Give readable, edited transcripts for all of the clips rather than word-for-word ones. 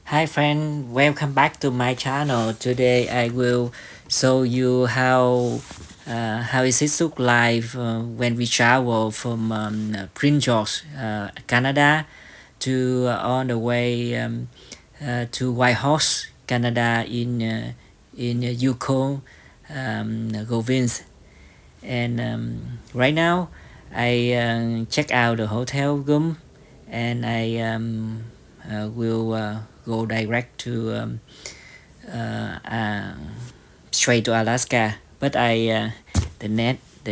Hi friend, welcome back to my channel. Today I will show you how is it look like when we travel from Prince George, Canada to on the way to Whitehorse, Canada in Yukon province. And right now I check out the hotel room and I will go direct to uh, uh, straight to Alaska. But the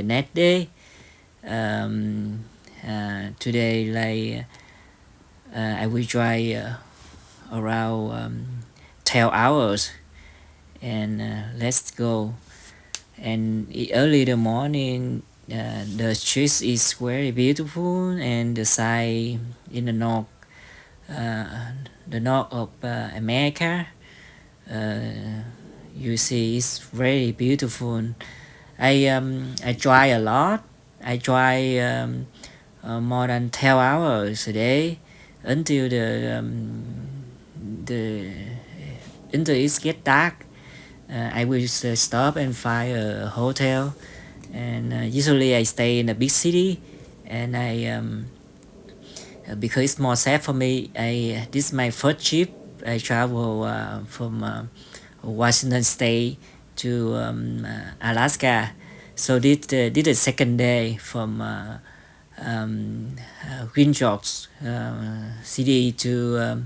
next day today I will drive around 12 hours and let's go. And early in the morning the street is very beautiful and the side in uh, the north of America. uh, you see it's very beautiful. I drive a lot. I drive more than 12 hours a day until the until it get dark. I will stop and find a hotel, and usually I stay in a big city, and I because it's more safe for me. I This is my first trip. I travel from Washington State to Alaska. So did the second day from Green George city to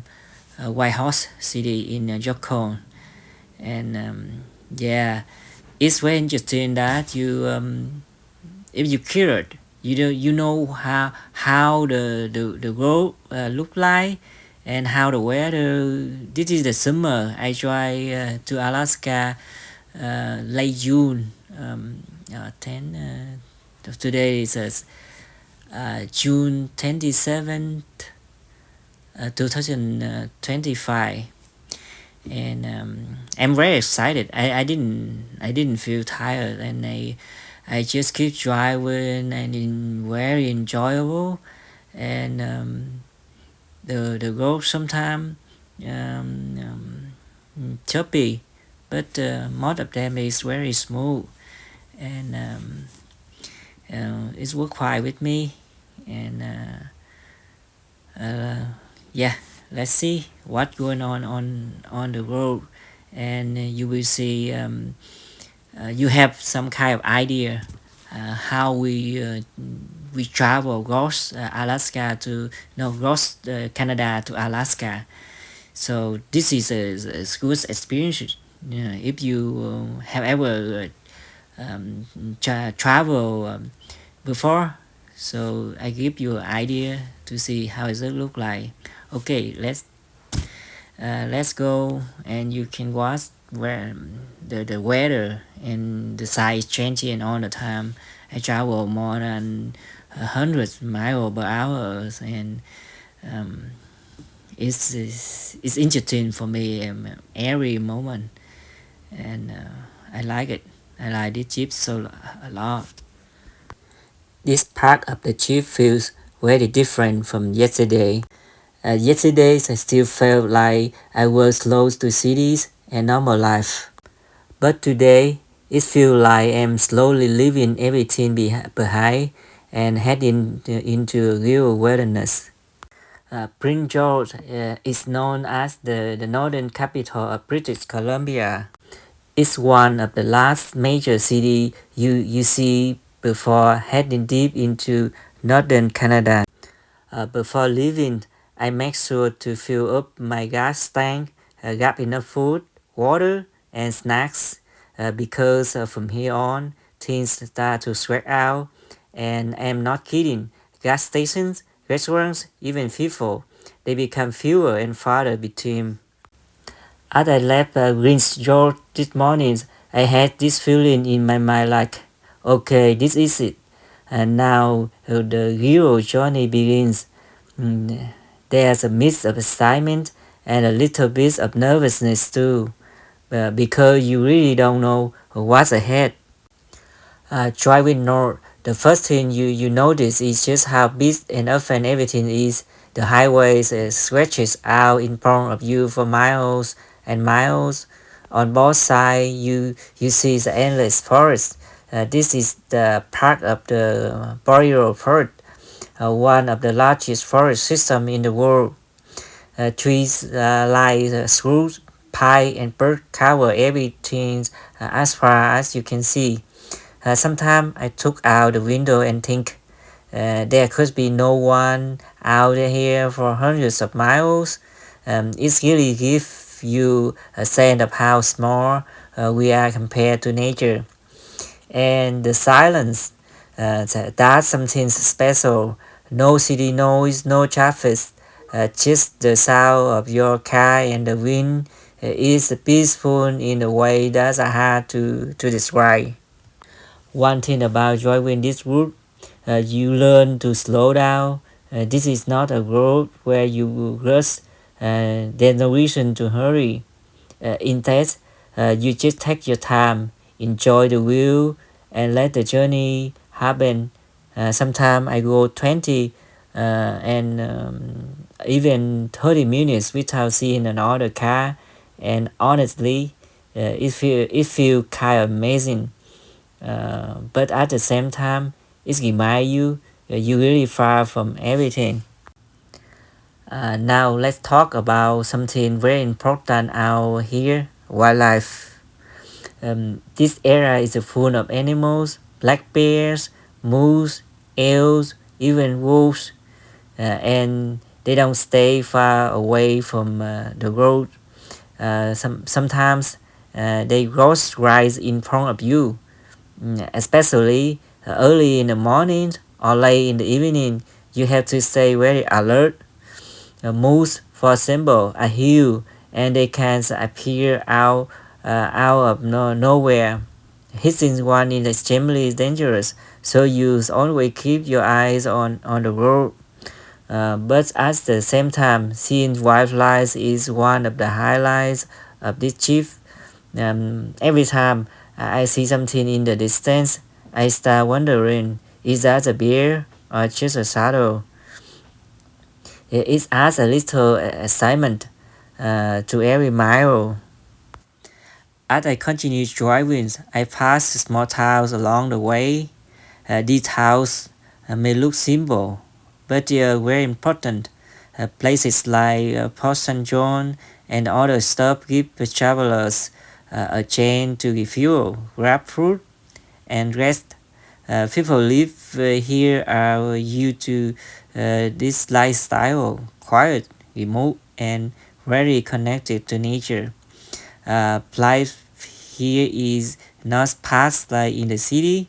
Whitehorse city in Yukon. And yeah, it's very interesting that you if you cured you know how the road look like and how the weather. This is the summer. I try to Alaska late June. 10 today is June 27th 2025, and I'm very excited. I didn't feel tired, and I just keep driving and very enjoyable. And the road sometimes choppy, but most of them is very smooth, and it's work fine with me. And yeah, let's see what going on the road, and you will see. You have some kind of idea how we travel across Alaska to no across Canada to Alaska. So this is a good experience. If you have ever travel before, so I give you an idea to see how does it look like. Okay, let's go, and you can watch where the weather and the size changing all the time. I travel more than 100 miles per hour, and um, it's interesting for me every moment, and I like it. I like this trip so a lot. This part of the trip feels very different from yesterday. Yesterday, I still felt like I was close to cities and normal life. But today, it feels like I'm slowly leaving everything behind and heading into a real wilderness. Prince George is known as the northern capital of British Columbia. It's one of the last major cities you see before heading deep into northern Canada. Before leaving, I make sure to fill up my gas tank, grab enough food, water, and snacks because from here on, things start to spread out. And I'm not kidding. Gas stations, restaurants, even people, they become fewer and farther between. As I left Prince George this morning, I had this feeling in my mind like, okay, this is it. And now the hero journey begins. Mm, There's a mix of excitement and a little bit of nervousness too, because you really don't know what's ahead. Driving north, the first thing you notice is just how big and often everything is. The highway stretches out in front of you for miles and miles. On both sides, you see the endless forest. This is the part of the boreal forest, one of the largest forest systems in the world. Trees like spruce, pine, and birch cover everything as far as you can see. Sometimes I look out the window and think there could be no one out here for hundreds of miles. It really gives you a sense of how small we are compared to nature. And the silence, that's something special. No city noise, no traffic, just the sound of your car and the wind is peaceful in a way that's hard to describe. One thing about driving this route, you learn to slow down. This is not a road where you rush. There's no reason to hurry. Instead, you just take your time, enjoy the view, and let the journey happen. Sometimes I go 20 and even 30 minutes without seeing another car, and honestly, it feel kind of amazing. But at the same time, it reminds you you're really far from everything. Now let's talk about something very important out here, wildlife. This area is full of animals, black bears, moose, owls, even wolves, and they don't stay far away from the road. Sometimes they roast right in front of you, especially early in the morning or late in the evening. You have to stay very alert. Moose, for example, are huge and they can appear out of nowhere. Hitting one is extremely dangerous, so you always keep your eyes on the road. But at the same time, seeing wildlife is one of the highlights of this trip. Every time I see something in the distance, I start wondering, is that a bear or just a shadow? It adds a little excitement to every mile. As I continue driving, I pass small towns along the way. These towns may look simple, but they are very important. Places like Port St. John and other stops give the travelers a chance to refuel, grab food, and rest. People live here are used to this lifestyle, quiet, remote, and very connected to nature. Life here is not fast like in the city.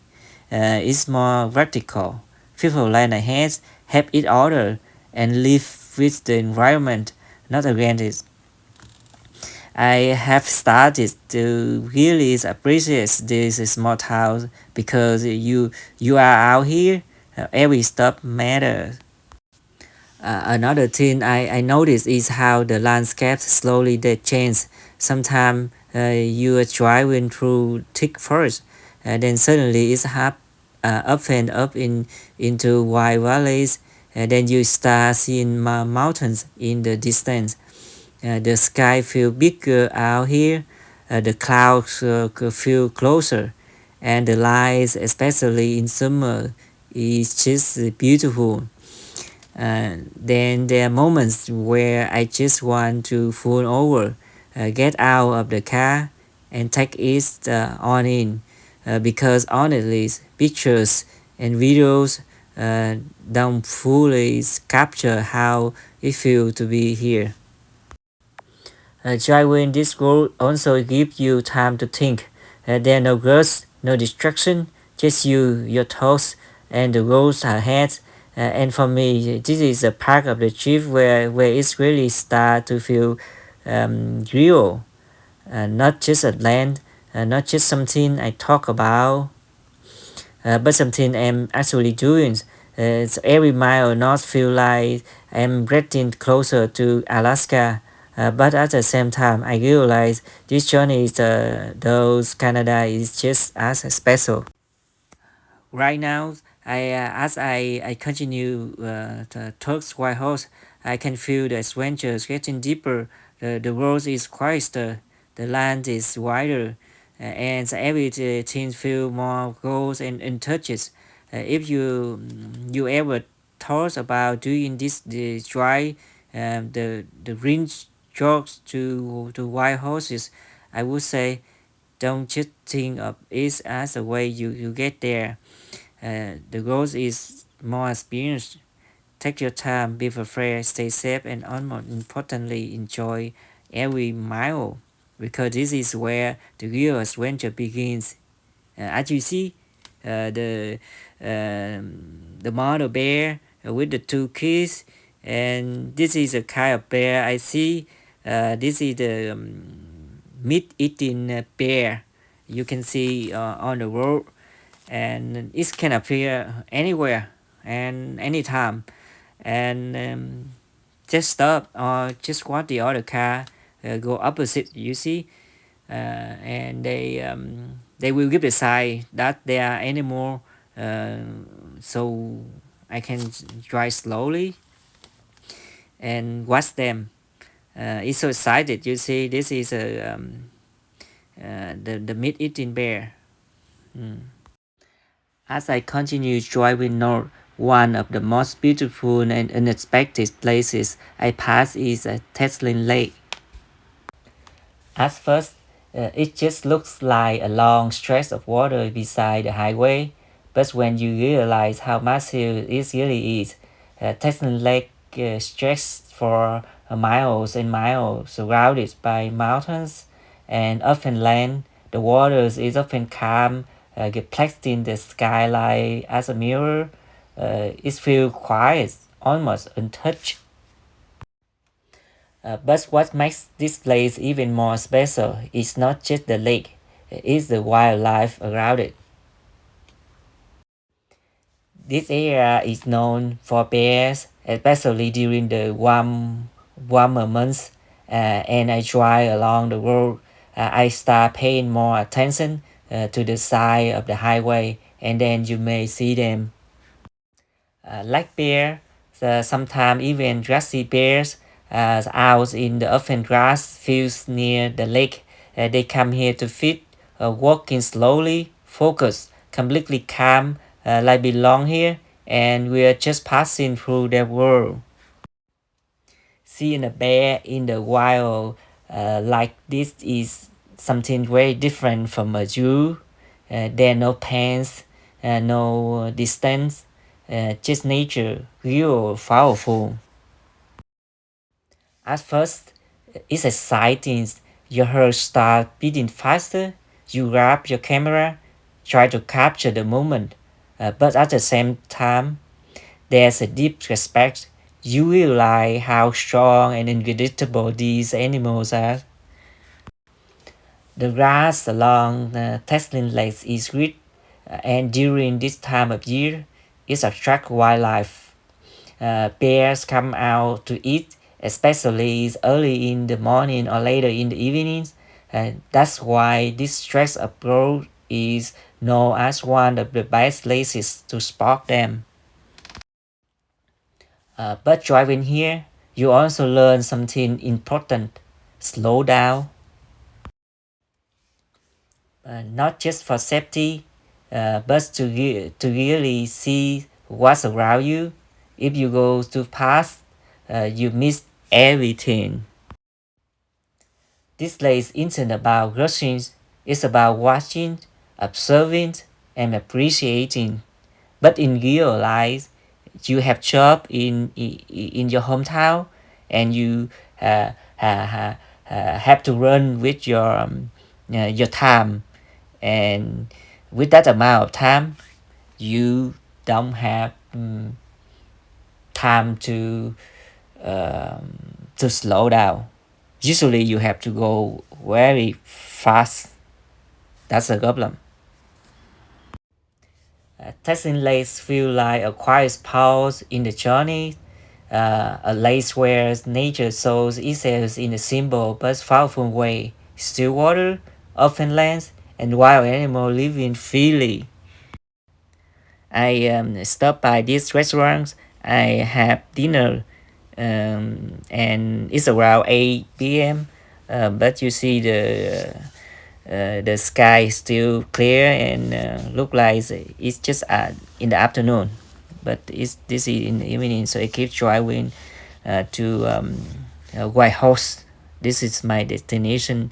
It's more vertical. People land ahead, help each other, and live with the environment, not against it. I have started to really appreciate this small town because you are out here. Every stop matters. Another thing I noticed is how the landscape slowly they change. Sometimes you are driving through thick forest, then suddenly it's up and up into wide valleys. Then you start seeing mountains in the distance. The sky feel bigger out here. The clouds could feel closer, and the lights, especially in summer, is just beautiful. Then there are moments where I just want to pull over, get out of the car, and take it on in. Because honestly, pictures and videos don't fully capture how it feels to be here. Driving this road also gives you time to think. There are no rush, no distraction, just you, your thoughts, and the roads ahead. And for me, this is a part of the trip where it's really start to feel real, not just a land, not just something I talk about, but something I'm actually doing. So every mile not feel like I'm getting closer to Alaska. But at the same time, I realize this journey is those Canada is just as special. Right now, as I continue to Turks Whitehorse, I can feel the adventures getting deeper. The road is quieter, the land is wider, and everything feels more goals and touches. If you ever thought about doing this the dry the range jogs to wild horses, I would say don't just think of it as a way you get there. The goal is more experience. Take your time, be afraid, stay safe, and most importantly, enjoy every mile because this is where the real adventure begins. As you see, the mother bear with the two kids, and this is a kind of bear I see. This is the meat-eating bear you can see on the road, and it can appear anywhere and anytime. And just stop or just watch the other car go opposite. You see, and they will give the sign that they are animal, uh, so I can drive slowly and watch them. It's so excited. You see, this is the meat eating bear. Mm. As I continue driving north, one of the most beautiful and unexpected places I pass is Teslin Lake. At first, it just looks like a long stretch of water beside the highway, but when you realize how massive it really is, Teslin Lake stretches for miles and miles, surrounded by mountains and open land. The water is often calm, reflecting the skyline as a mirror. It feels quiet, almost untouched. But what makes this place even more special is not just the lake, it's the wildlife around it. This area is known for bears, especially during the warmer months. And I drive along the road, I start paying more attention to the side of the highway, and then you may see them like bear, sometimes even grassy bears out in the open grass fields near the lake. They come here to feed, walking slowly, focused, completely calm, like belong here, and we are just passing through their world. Seeing a bear in the wild like this is something very different from a zoo. There are no pens, no distance, just nature, real powerful. At first, it's exciting. Your heart starts beating faster. You grab your camera, try to capture the moment, but at the same time, there's a deep respect. You realize how strong and unpredictable these animals are. The grass along the Teslin Lake is rich, and during this time of year, it attracts wildlife. Bears come out to eat, especially early in the morning or later in the evenings. That's why this stretch of road is known as one of the best places to spot them. But driving here, you also learn something important. Slow down, not just for safety, but to really see what's around you. If you go too fast, you miss everything. This place isn't about rushing, it's about watching, observing, and appreciating. But in real life, you have job in your hometown, and you have to run with your time, and with that amount of time, you don't have time to slow down. Usually, you have to go very fast. That's a problem. Testing lakes feel like a quiet pause in the journey, a place where nature shows itself in a simple but powerful way. Still water, open lands, and wild animals living freely. I stopped by this restaurant. I have dinner, and it's around 8 p.m. But you see the sky is still clear and look like it's just in the afternoon, but this is in the evening, so I keep driving to Whitehorse. This is my destination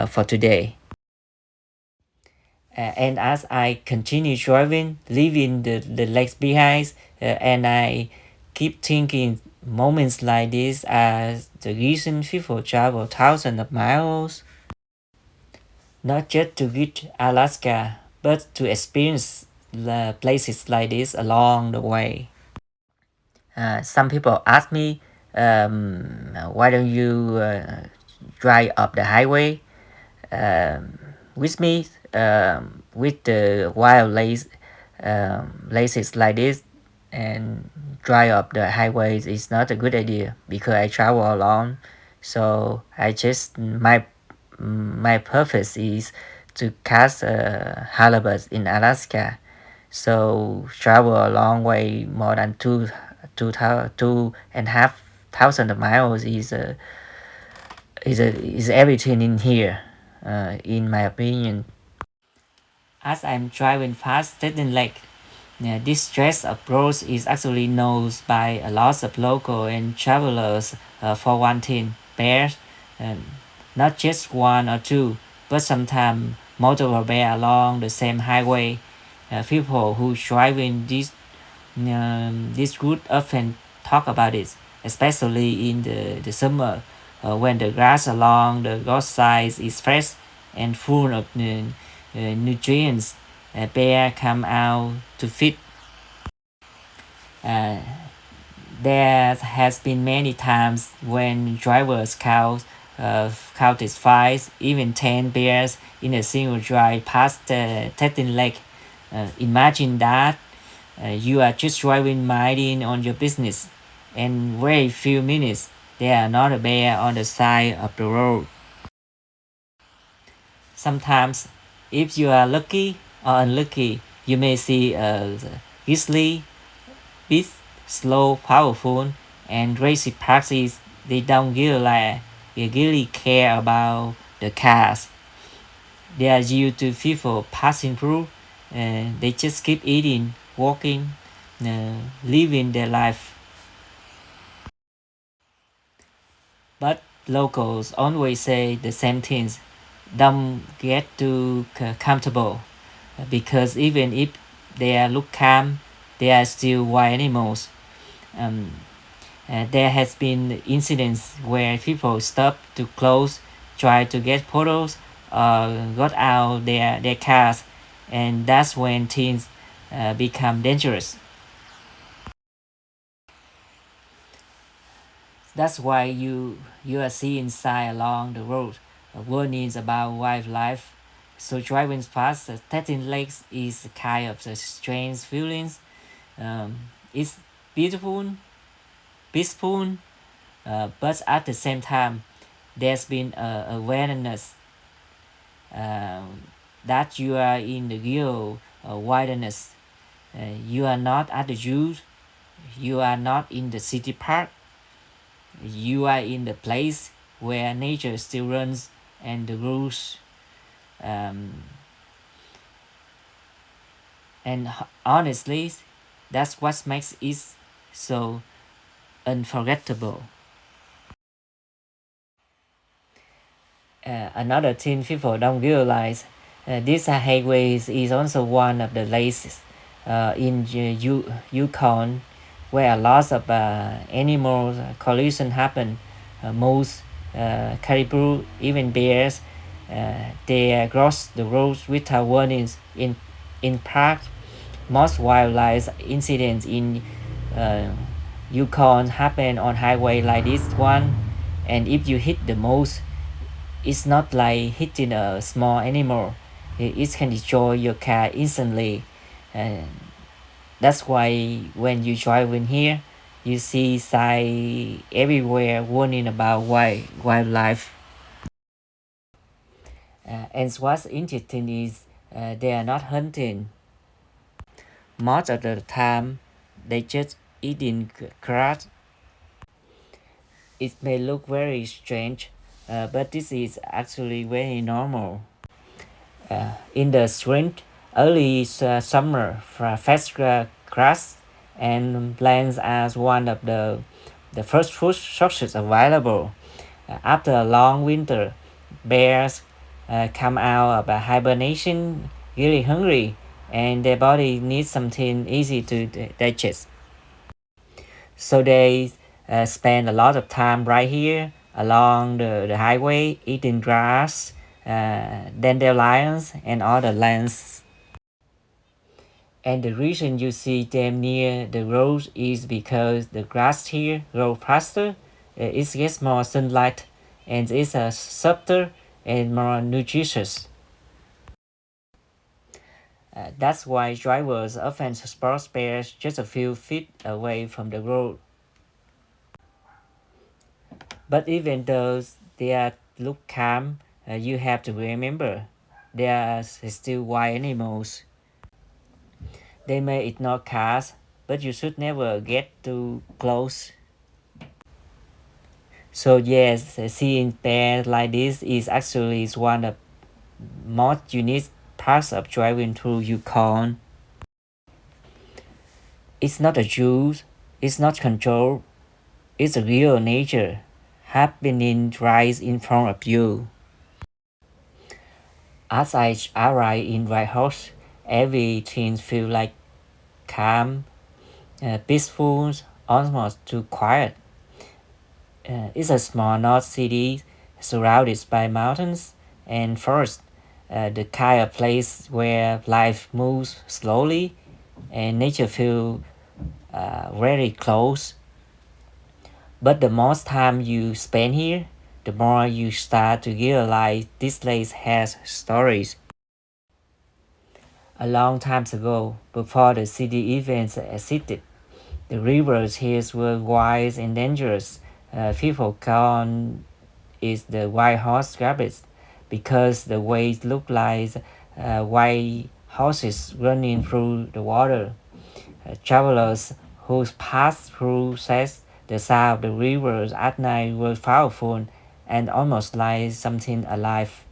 for today. And as I continue driving, leaving the lakes behind, and I keep thinking moments like this are the reason people travel thousands of miles, not just to reach Alaska, but to experience the places like this along the way. Some people ask me, why don't you drive up the highway with me, with the wild places like this, and drive up the highways is not a good idea because I travel alone. So I just my purpose is to catch halibut in Alaska. So travel a long way, more than 2.5 thousand miles is everything in here, in my opinion. As I'm driving past Teslin Lake, this stretch of road is actually known by a lot of local and travelers for one thing, bears, and not just one or two, but sometimes multiple bears along the same highway. People who drive in this route often talk about it, especially in the summer, when the grass along the roadside is fresh and full of nutrients. Bear come out to feed. Uh, there has been many times when drivers counted 5, even 10 bears in a single drive past Tetlin Lake. Imagine that you are just driving minding on your business, and very few minutes there are not a bear on the side of the road. Sometimes, if you are lucky or unlucky, you may see a grizzly beast, slow, powerful, and racy parties. They don't really care about the cars. They are used to people passing through, and they just keep eating, walking, living their life. But locals always say the same things. Don't get too comfortable, because even if they look calm, they are still wild animals. Um, there has been incidents where people stop too close, try to get photos, or got out their cars, and that's when things become dangerous. That's why you are seeing signs along the road, warnings about wildlife. So driving past the Tetin Lakes is kind of a strange feelings. It's beautiful, peaceful, but at the same time, there's been a awareness that you are in the real wilderness. You are not at the zoo. You are not in the city park. You are in the place where nature still runs and the rules. Um, and honestly, that's what makes it so unforgettable. Another thing people don't realize, this highway is also one of the lakes in Yukon where a lot of animal collision happen. Moose, caribou, even bears, they cross the roads without warnings. In park, most wildlife incidents in uh, Yukon happen on highway like this one, and if you hit the moose, it's not like hitting a small animal. It can destroy your car instantly. And that's why when you drive in here, you see sign everywhere warning about wildlife. And what's interesting is they are not hunting. Most of the time, they just eating grass. It may look very strange, but this is actually very normal. In the spring, early summer, fresh grass and plants as one of the first food sources available. After a long winter, bears come out of hibernation really hungry, and their body needs something easy to digest. So they spend a lot of time right here along the highway eating grass, dandelions, and other lands. And the reason you see them near the road is because the grass here grows faster, it gets more sunlight, and it's softer and more nutritious. That's why drivers often spot bears just a few feet away from the road. But even though they look calm, you have to remember they are still wild animals. They may ignore cars, but you should never get too close. So yes, seeing bears like this is actually one of most unique parts of driving through Yukon. It's not a zoo, it's not control, it's a real nature happening right in front of you. As I arrive in Whitehorse, everything feels like calm, peaceful, almost too quiet. It's a small north city surrounded by mountains and forests, the kind of place where life moves slowly and nature feels very close. But the more time you spend here, the more you start to realize this place has stories. A long time ago, before the city events existed, the rivers here were wide and dangerous. People call it the Whitehorse rapids because the waves look like white horses running through the water. Travelers who passed through said the sound of the rivers at night was powerful and almost like something alive.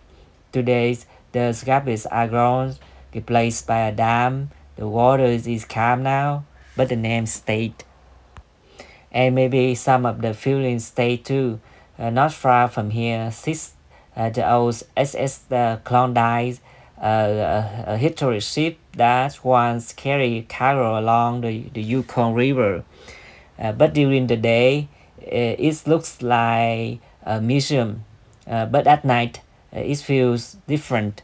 Today, the rapids are grown, replaced by a dam. The water is calm now, but the name stayed. And maybe some of the feelings stay too. Not far from here sits the old SS Klondike, a historic ship that once carried cargo along the Yukon River. But during the day, it looks like a museum. But at night, it feels different.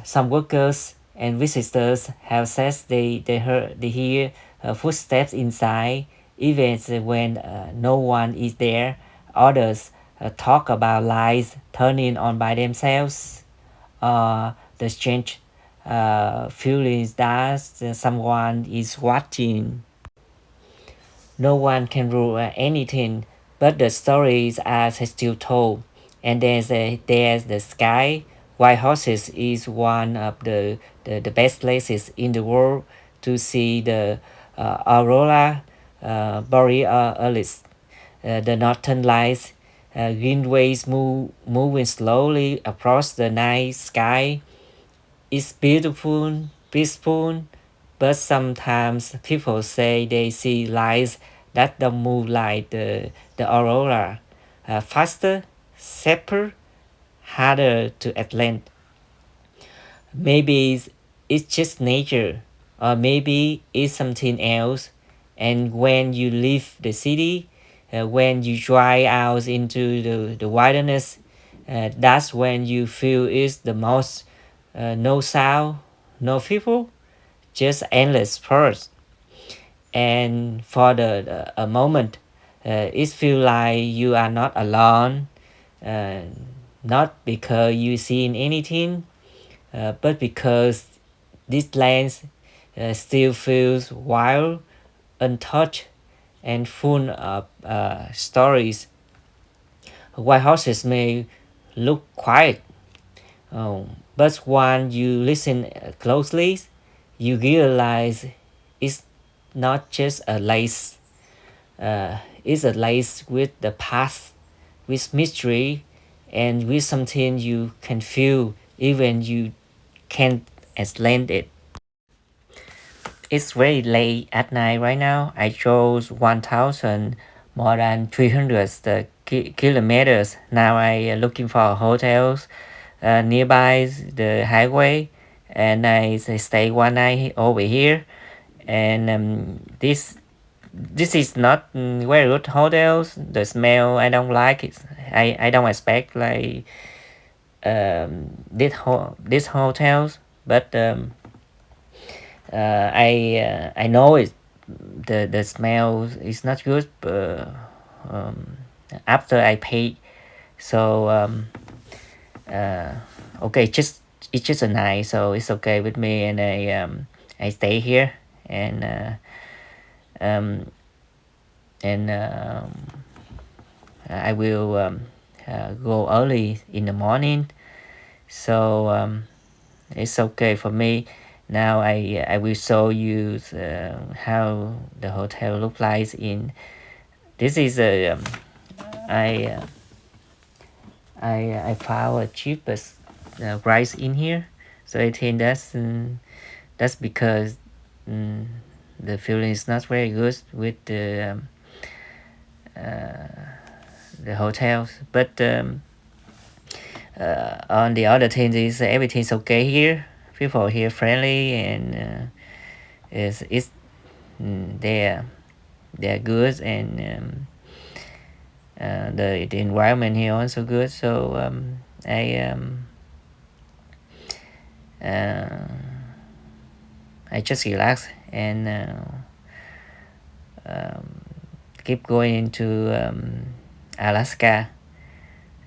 Some workers and visitors have said they hear footsteps inside, even when no one is there. Others talk about lights turning on by themselves, the strange feelings that someone is watching. No one can rule anything, but the stories are still told. And there's the sky. White Horses is one of the best places in the world to see the aurora borealis, the northern lights. Green waves moving slowly across the night sky. It's beautiful, peaceful, but sometimes people say they see lights that don't move like the aurora, faster, sharper, harder to attain. Maybe it's just nature, or maybe it's something else. And when you leave the city, when you drive out into the wilderness, that's when you feel it's the most. No sound, no people, just endless forest. And for a moment, it feels like you are not alone, uh, not because you seen anything, but because this land still feels wild, untouched, and full of stories. White horses may look quiet, but when you listen closely, you realize it's not just a lace, It's a place with the past, with mystery, and with something you can feel even you can't explain it. It's very late at night right now. I chose 1,000 more than 300 kilometers. Now I looking for hotels nearby the highway, and I stay one night over here. And this is not very good hotels. The smell I don't like it. I don't expect like this hotels, but I know it the smell is not good. Um, After I pay, so uh, okay, just it's just a night, so it's okay with me, and I stay here, and um, and I will go early in the morning, so it's okay for me. Now I will show you how the hotel look like in this is a I uh, I found a cheapest price in here, so I think that's because um, the feeling is not very good with the hotels, but on the other thing is everything's okay here. People here friendly, and it's they're good, and the environment here also good. So uh, I just relax and um, keep going into Alaska,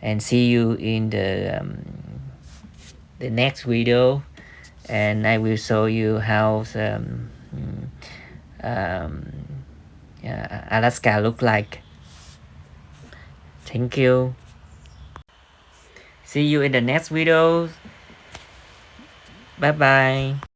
and see you in the next video, and I will show you how um, Alaska look like. Thank you. See you in the next video. Bye bye.